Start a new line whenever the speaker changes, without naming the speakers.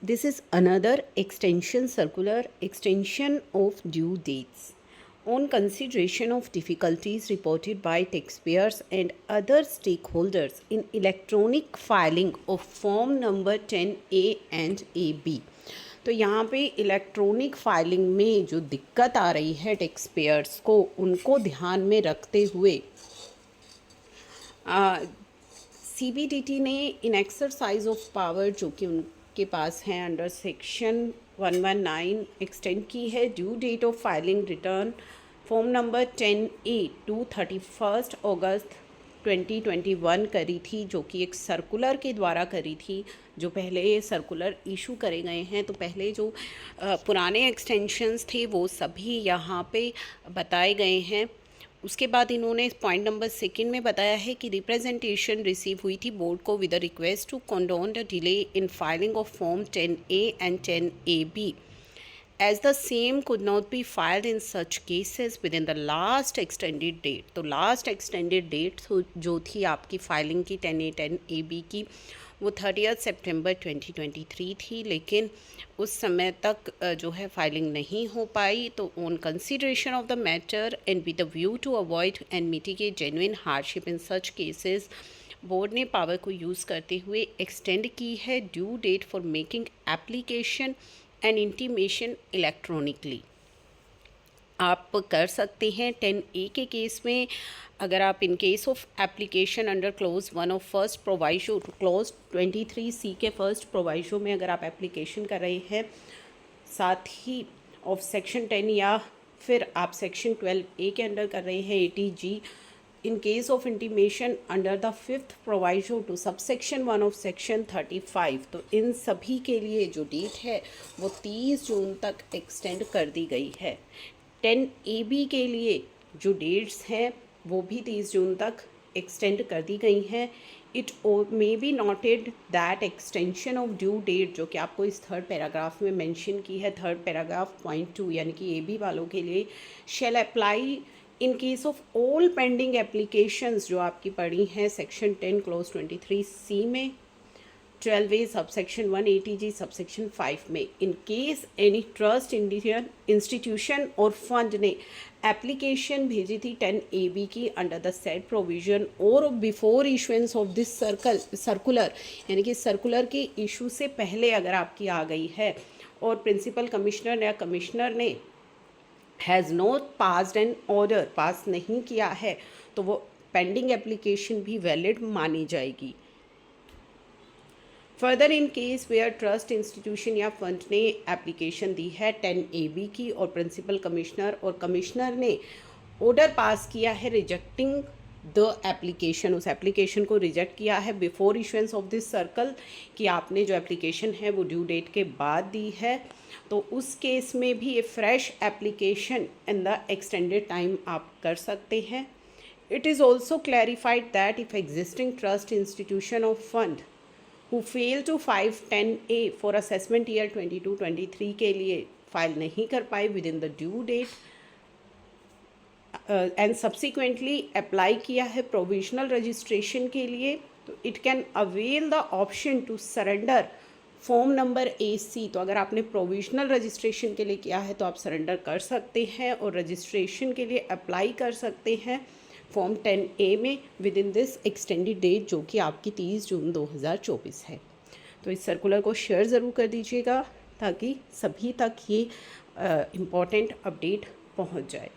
this is another extension circular extension of due dates. On consideration of difficulties reported by taxpayers and other stakeholders in electronic filing of form number 10A and AB. तो यहाँ पे electronic filing में जो दिक्कत आ रही है taxpayers को, उनको ध्यान में रखते हुए CBDT ने इन एक्सरसाइज ऑफ पावर जो कि उनके पास है अंडर सेक्शन 119 एक्सटेंड की है due date of filing return form number 10A to 31 August 2021 करी थी, जो कि एक सर्कुलर के द्वारा करी थी। जो पहले सर्कुलर इशू करे गए हैं, तो पहले जो पुराने एक्सटेंशंस थे वो सभी यहाँ पे बताए गए हैं। उसके बाद इन्होंने पॉइंट नंबर 2 में बताया है कि रिप्रेजेंटेशन रिसीव हुई थी बोर्ड को with a request to condone the delay in filing of form 10A and 10AB as the same could not be filed in such cases within the last extended date। तो last extended date जो थी आपकी filing की 10A 10AB की, वो 30 सितंबर 2023 थी, लेकिन उस समय तक जो है फाइलिंग नहीं हो पाई। तो on consideration of the matter and with the view to avoid and mitigate genuine hardship in such cases, board ने पावर को यूज़ करते हुए एक्सटेंड की है due date for making application and intimation electronically. आप कर सकते हैं 10A के केस में, अगर आप इन case of application under close 1 of first proviso close 23C के फर्स्ट प्रोवाइजो में अगर आप एप्लीकेशन कर रहे हैं, साथ ही ऑफ सेक्शन 10 या फिर आप सेक्शन 12A के अंडर कर रहे हैं 80G, in case of intimation under the 5th proviso to subsection 1 of section 35, तो इन सभी के लिए जो डेट है वो 30 जून तक एक्सटेंड कर दी गई है। 10AB के लिए जो डेट्स हैं वो भी 30 जून तक एक्सटेंड कर दी गई हैं। It may be noted that extension of due date, जो कि आपको इस थर्ड पैराग्राफ में मेंशन की है, थर्ड पैराग्राफ पॉइंट 2 यानी कि AB वालों के लिए, shall apply in case of all pending applications जो आपकी पड़ी हैं सेक्शन 10 क्लोज 23C में, 12A सबसेक्शन 1 80G सबसेक्शन 5 में, in case any trust Indian institution और फंड ने एप्लीकेशन भेजी थी 10AB की अंडर द सेड प्रोविजन और before issuance of this circular, यानी कि सर्कुलर के इशू से पहले अगर आपकी आ गई है और प्रिंसिपल कमिश्नर या कमिश्नर ने has not passed an order, pass नहीं किया है, तो वो पेंडिंग एप्लीकेशन भी वैलिड मानी जाएगी। Further in case where trust institution या फंड ने एप्लीकेशन दी है 10AB की और प्रिंसिपल कमिश्नर और कमिश्नर ने ऑर्डर पास किया है रिजेक्टिंग द एप्लीकेशन, उस एप्लीकेशन को रिजेक्ट किया है before issuance of this circle, कि आपने जो एप्लीकेशन है वो ड्यू डेट के बाद दी है, तो उस केस में भी ये fresh application in the extended time आप कर सकते हैं। It is also clarified that if existing trust institution of fund who fail to file 10A for assessment year 22-23 के लिए फाइल नहीं कर पाए with in the due date and subsequently apply किया है प्रोविजनल रजिस्ट्रेशन के लिए, तो it can avail the option to surrender form number AC। तो अगर आपने प्रोविजनल रजिस्ट्रेशन के लिए किया है तो आप सरेंडर कर सकते हैं और रजिस्ट्रेशन के लिए अप्लाई कर सकते हैं फॉर्म 10A में with in this extended date, जो कि आपकी 30 जून 2024 है। तो इस सर्कुलर को शेयर ज़रूर कर दीजिएगा ताकि सभी तक ये इम्पॉर्टेंट अपडेट पहुंच जाए।